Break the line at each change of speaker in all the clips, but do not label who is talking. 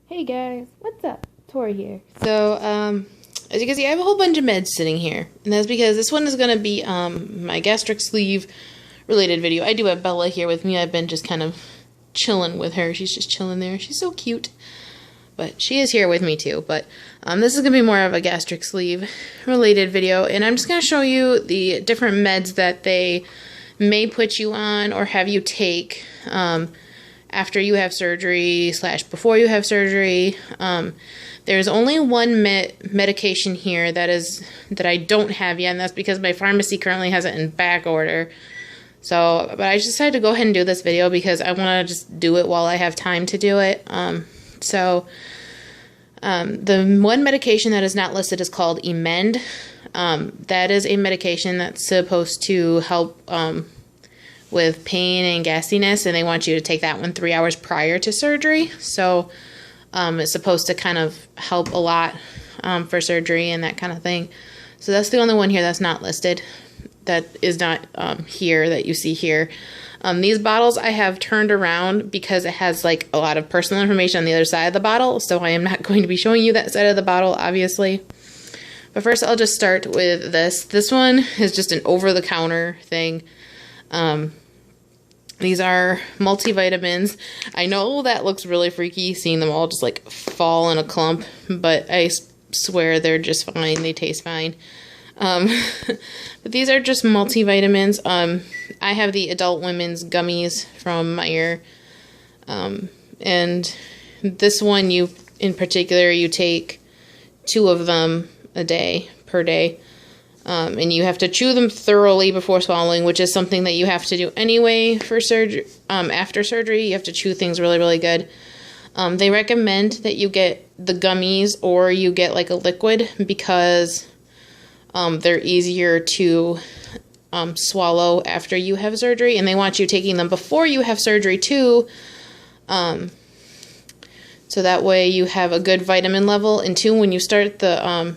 Hey guys, what's up? Tori here. So, as you can see, I have a whole bunch of meds sitting here. And that's because this one is going to be, my gastric sleeve related video. I do have Bella here with me. I've been just kind of chilling with her. She's just chilling there. She's so cute. But she is here with me too. But, this is going to be more of a gastric sleeve related video. And I'm just going to show you the different meds that they may put you on or have you take, after you have surgery / before you have surgery. There's only one medication here that I don't have yet, and that's because my pharmacy currently has it in back order. So, but I just decided to go ahead and do this video because I want to just do it while I have time to do it. The one medication that is not listed is called Emend. That is a medication that's supposed to help with pain and gassiness, and they want you to take that one 3 hours prior to surgery. So it's supposed to kind of help a lot for surgery and that kind of thing. So that's the only one here that's not listed, that is not here, that you see here. These bottles I have turned around because it has like a lot of personal information on the other side of the bottle, so I am not going to be showing you that side of the bottle, obviously. But first I'll just start with this. This one is just an over-the-counter thing. These are multivitamins. I know that looks really freaky, seeing them all just like fall in a clump, but I swear they're just fine. They taste fine. But these are just multivitamins. I have the adult women's gummies from Meyer. And this one, in particular, you take 2 of them per day. And you have to chew them thoroughly before swallowing, which is something that you have to do anyway for surgery. After surgery, you have to chew things really, really good. They recommend that you get the gummies or you get like a liquid because they're easier to swallow after you have surgery, and they want you taking them before you have surgery too. So that way you have a good vitamin level. And 2, when you start the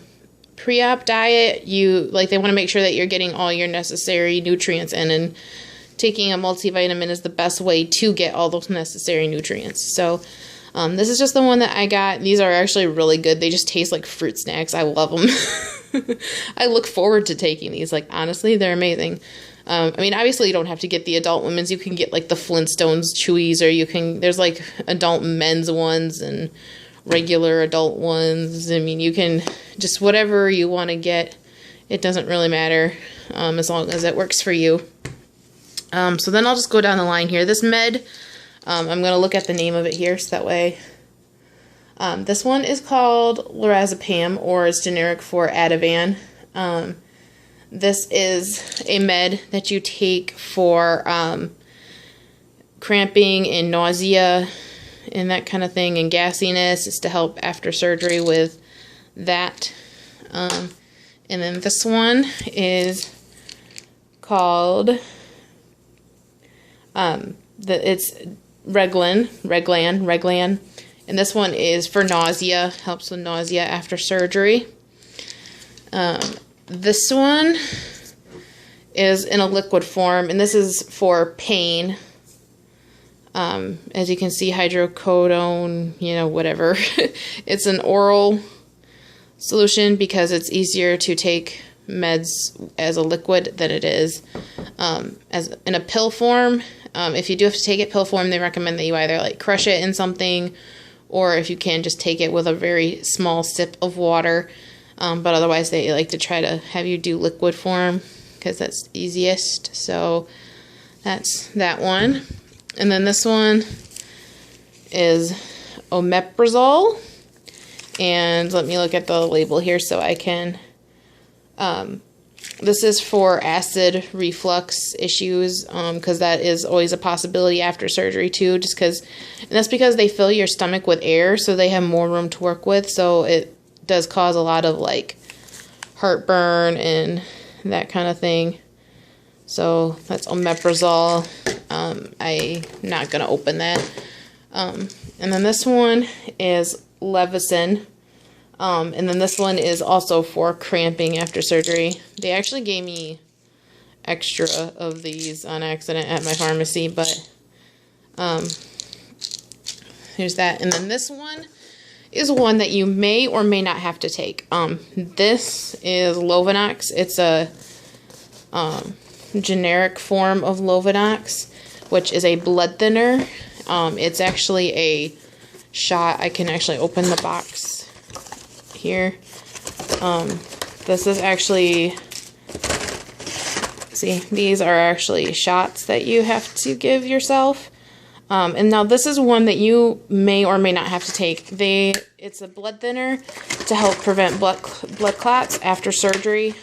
pre-op diet, they want to make sure that you're getting all your necessary nutrients in, and taking a multivitamin is the best way to get all those necessary nutrients. So this is just the one that I got. These are actually really good. They just taste like fruit snacks. I love them. I look forward to taking these. Like, honestly, they're amazing. I mean, obviously you don't have to get the adult women's. You can get like the Flintstones chewies, or there's like adult men's ones and regular adult ones. I mean, you can just whatever you want to get. It doesn't really matter as long as it works for you. So then I'll just go down the line here. This med, I'm going to look at the name of it here so that way. This one is called Lorazepam, or it's generic for Ativan. This is a med that you take for cramping and nausea and that kind of thing, and gassiness. Is to help after surgery with that. And then this one is called it's Reglan, and this one is for nausea, helps with nausea after surgery. This one is in a liquid form, and this is for pain. As you can see, hydrocodone, whatever. It's an oral solution because it's easier to take meds as a liquid than it is as in a pill form. If you do have to take it pill form, they recommend that you either like crush it in something, or if you can, just take it with a very small sip of water. But otherwise, they like to try to have you do liquid form because that's easiest. So that's that one. And then this one is Omeprazole. And let me look at the label here so I can... this is for acid reflux issues, because that is always a possibility after surgery too, and that's because they fill your stomach with air, so they have more room to work with, so it does cause a lot of like heartburn and that kind of thing. So that's Omeprazole. I'm not going to open that. And then this one is Levison. And then this one is also for cramping after surgery. They actually gave me extra of these on accident at my pharmacy, but here's that. And then this one is one that you may or may not have to take. This is Lovenox. It's a generic form of Lovenox, which is a blood thinner. It's actually a shot. I can actually open the box here. This is actually, see, these are actually shots that you have to give yourself. And now this is one that you may or may not have to take. It's a blood thinner to help prevent blood clots after surgery,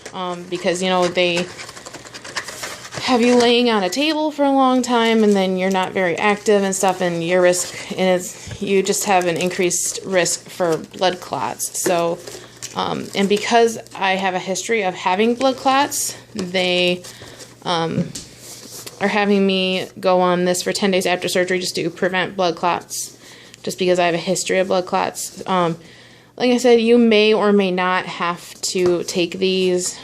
because, you know, they have you laying on a table for a long time and then you're not very active and stuff, and your risk is you just have an increased risk for blood clots. So, and because I have a history of having blood clots, they are having me go on this for 10 days after surgery just to prevent blood clots, just because I have a history of blood clots. Like I said, you may or may not have to take these.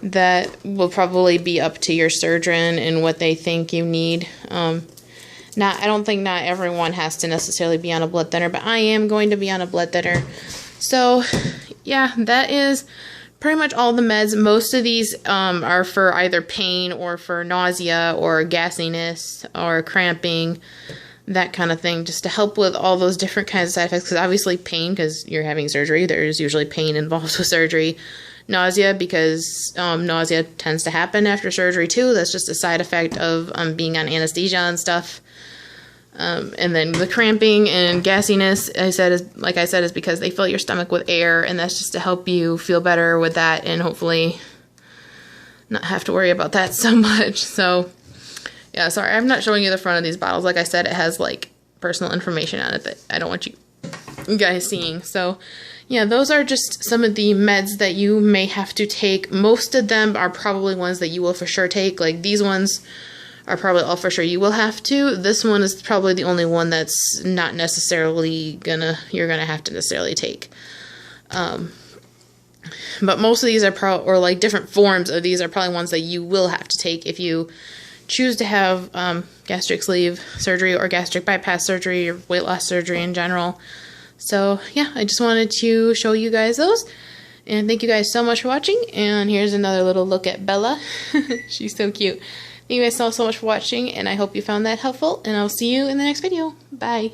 That will probably be up to your surgeon and what they think you need. I don't think not everyone has to necessarily be on a blood thinner, but I am going to be on a blood thinner. So, yeah, that is pretty much all the meds. Most of these are for either pain or for nausea or gassiness or cramping, that kind of thing, just to help with all those different kinds of side effects. Because obviously pain, because you're having surgery, there's usually pain involved with surgery. Nausea, because nausea tends to happen after surgery too. That's just a side effect of being on anesthesia and stuff. And then the cramping and gassiness, like I said, is because they fill your stomach with air, and that's just to help you feel better with that and hopefully not have to worry about that so much. So, yeah, sorry, I'm not showing you the front of these bottles. Like I said, it has, like, personal information on it that I don't want you guys seeing. So, yeah, those are just some of the meds that you may have to take. Most of them are probably ones that you will for sure take. Like, these ones are probably all for sure you will have to. This one is probably the only one that's not necessarily you're gonna have to necessarily take. But most of these are or like different forms of these are probably ones that you will have to take if you choose to have gastric sleeve surgery or gastric bypass surgery or weight loss surgery in general. So, yeah, I just wanted to show you guys those. And thank you guys so much for watching. And here's another little look at Bella. She's so cute. Thank you guys so much for watching, and I hope you found that helpful. And I'll see you in the next video. Bye.